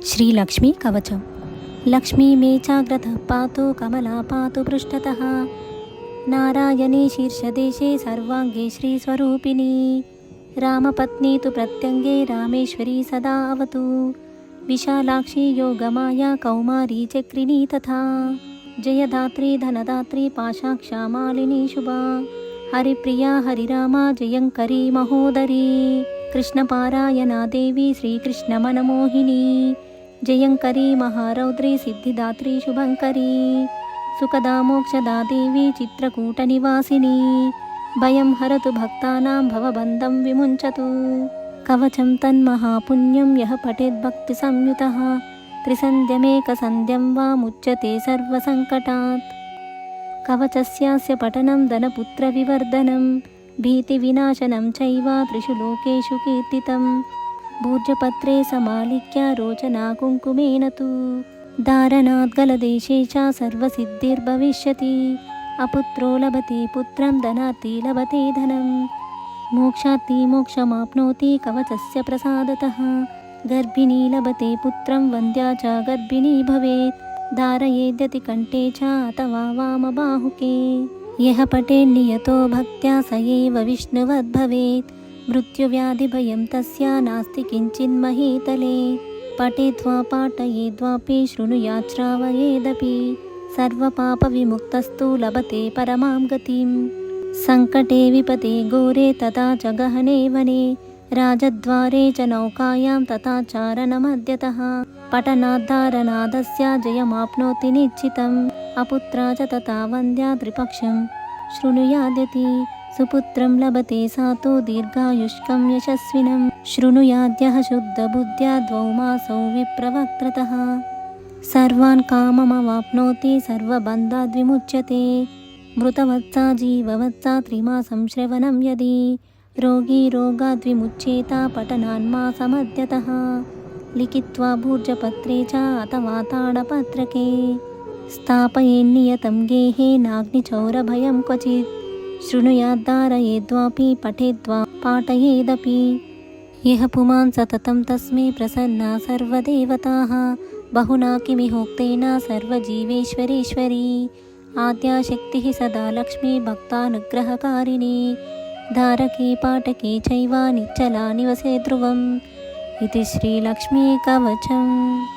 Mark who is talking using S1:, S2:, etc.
S1: श्री लक्ष्मी कवचम। लक्ष्मी मे चाग्रतः पातु कमला पातु पृष्ठतः, नारायणे शीर्षदेशे सर्वांगे श्रीस्वरूपिणी, रामपत्नी तु प्रत्यङ्गे रामेश्वरी सदा अवतु, विशालाक्षी योगमाया कौमारी चक्रिणी तथा, जयदात्री धनदात्री पाशाक्षा मालिनी शुभा, हरिप्रिया हरिरामा जयंकरी महोदरी, कृष्णपारायणा देवी श्रीकृष्णमनमोहिनी, जयंकरी महारौद्री सिद्धिदात्री शुभंकरी, सुखदा मोक्षदा देवी चित्रकूटनिवासिनी, भयं हरतु भक्तानां भवबन्धं विमुञ्चतु। कवचं तन्महापुण्यं यः पठेद्भक्तिसंयुतः, त्रिसन्ध्यमेकसन्ध्यं वा मुच्यते सर्वसङ्कटात्। कवचस्यास्य पठनं धनपुत्रविवर्धनं, भीतिविनाशनं चैव त्रिषु लोकेषु कीर्तितं, भूर्जपत्रे समालिक्य रोचना कुङ्कुमेन तु, धारणाद्गलदेशे च सर्वसिद्धिर्भविष्यति, अपुत्रो लभते पुत्रं धनार्थी लभते धनं, मोक्षार्थी मोक्षमाप्नोति कवचस्य प्रसादतः, गर्भिणी लभते पुत्रं वन्द्या च गर्भिणी भवेत्, धारयेद्यति कण्ठे च अथवा वामबाहुके, यः पठेन्नियतो भक्त्या स एव विष्णुवद्भवेत्, मृत्युव्याधिभयं तस्य नास्ति किञ्चिन्महीतले, पठेद्वा पाठयेद्वापि शृणुयात् श्रावयेदपि, सर्वपापविमुक्तस्तु लभते परमां गतिं, सङ्कटे विपदे घोरे तथा च गहने वने, राजद्वारे च नौकायां तथा चारणमध्यतः, पठनाद्धारणादस्य जयमाप्नोति निश्चितम्, अपुत्रा च तथा वन्द्या त्रिपक्षं शृणुयाद्यति, सुपुत्रं लभते सा तु दीर्घायुष्कं यशस्विनं, शृणुयाद्यः शुद्धबुद्ध्या द्वौ मासौ विप्रवक्त्रतः, सर्वान् काममवाप्नोति सर्वबन्धाद् विमुच्यते, मृतवत्सा जीववत्सा त्रिमासं श्रवणं यदि, रोगी रोगाद् विमुच्येत पठनान्मासमध्यतः, लिखित्वा भूर्जपत्रे च अथवा ताडपत्रके, स्थापयेन्नियतं गेहे नाग्निचौरभयं क्वचित्, शृणुयाद्धारयेद्वापि पठेद्वा पाठयेदपि, यः पुमान् सततं तस्मै प्रसन्ना सर्वदेवताः, बहुना किमिहोक्तेन सर्वजीवेश्वरेश्वरी, आद्याशक्तिः सदा लक्ष्मी भक्तानुग्रहकारिणी, धारके पाठके चैव निच्चला निवसे ध्रुवम्। इति श्रीलक्ष्मी कवचम्।